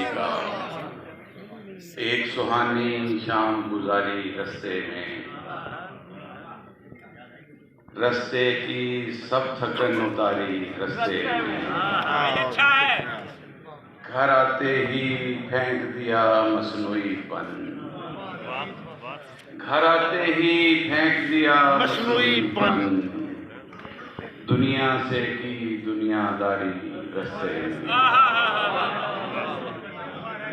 का। एक सुहानी शाम गुजारी रस्ते में, रस्ते की सब थकन उतारी रस्ते में। घर आते ही फेंक दिया मसनूईपन, घर आते ही फेंक दिया मसनूईपन। दुनिया से की दुनियादारी रस्ते में,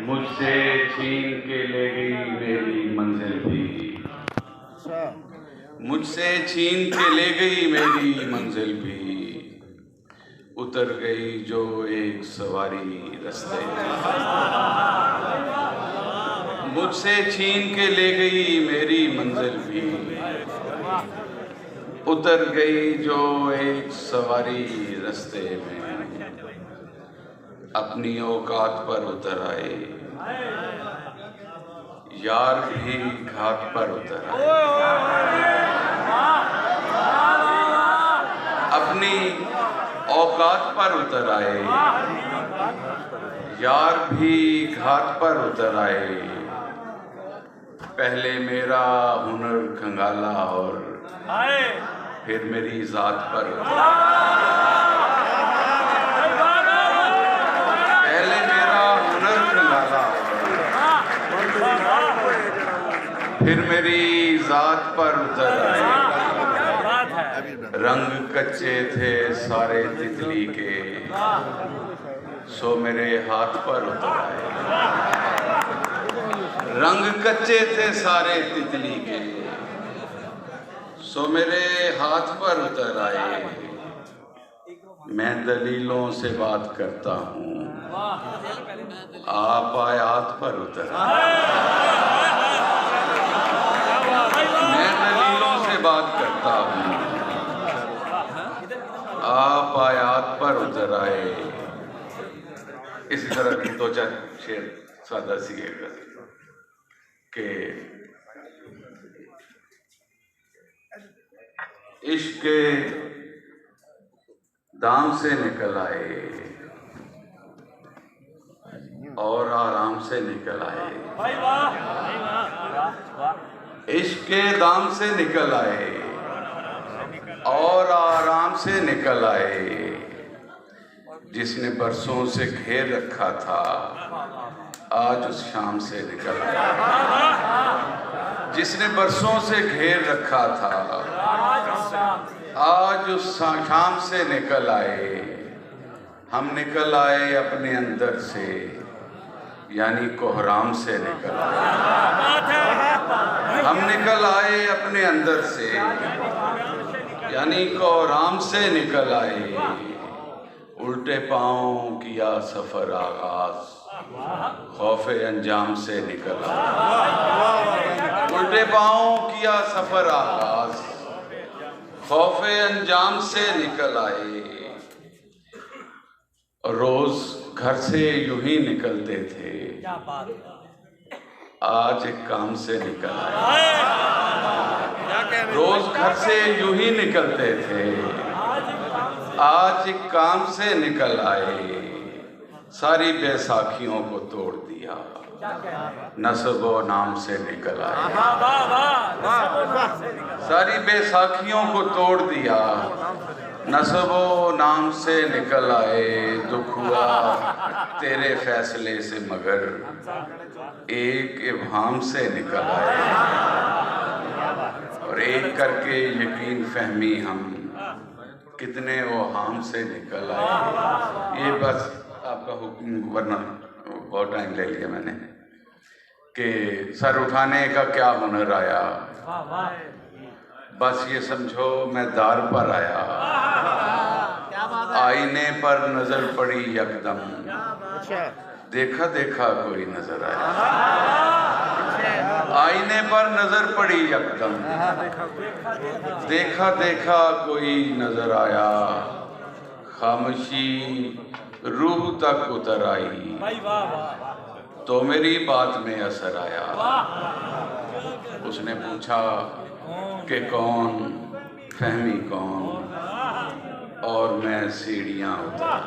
मुझसे छीन के ले गई मेरी मंजिल भी, मुझसे छीन के ले गई मेरी मंजिल भी। उतर गई जो एक सवारी रस्ते में, मुझसे छीन के ले गई मेरी मंजिल भी। उतर गई जो एक सवारी रस्ते में। अपनी औकात पर उतर आए यार भी घाट पर उतर आए। अपनी औकात पर उतर आए यार भी घाट पर उतर आए। पहले मेरा हुनर खंगाला और फिर मेरी जात पर उतर आए। पहले मेरा हुनर खंगाला फिर मेरी जात पर उतर आए। रंग कच्चे थे सारे तितली के, सो मेरे हाथ पर उतर आए। रंग कच्चे थे सारे तितली के, सो मेरे हाथ पर उतर आए। मैं दलीलों से बात करता हूँ, आप आयात पर उतर आए। मैं दलीलों से बात करता हूँ, आप आयात पर उतर आए। इसी तरह की दो चार शेर सादा सी के इश्क के दाम से निकल आए और आराम से निकल आए। इश्क के दाम से निकल आए और आराम से निकल आए। जिसने बरसों से घेर रखा था आज उस शाम से निकल आया। जिसने बरसों से घेर रखा था आज उस शाम से निकल आए। हम निकल आए अपने अंदर से, यानी कोहराम से निकल आए। हम निकल आए अपने अंदर से, यानी कोहराम से निकल आए। उल्टे पांव किया सफर आगाज, खौफे अंजाम से निकल आए। उल्टे पांव किया सफर आगाज, खौफे अंजाम से निकल आए। रोज घर से यूं ही निकलते थे, आज एक काम से निकल आए। रोज घर से यूं ही निकलते थे, आज एक काम से निकल आए। सारी बैसाखियों को तोड़ दिया, नस्ब व नाम से निकल आए। सारी बैसाखियों को तोड़ दिया, नस्ब व नाम से निकल आए। दुख हुआ तेरे फैसले से मगर एक इब्हाम से निकल आए। और एक करके यकीन फहमी हम कितने ओहाम से निकल आए। ये बस आपका हुक्म, वरना बहुत टाइम ले लिया मैंने, कि सर उठाने का क्या हुनर आया। बस ये समझो मैं दार पर आया, आईने पर नजर पड़ी यकदम, देखा देखा कोई नजर आया। आईने पर नजर पड़ी यकदम, देखा देखा कोई नजर आया। खामोशी रूह तक उतर आई तो मेरी बात में असर आया। उसने पूछा कि कौन, फहमी कौन, और मैं सीढ़ियां उतर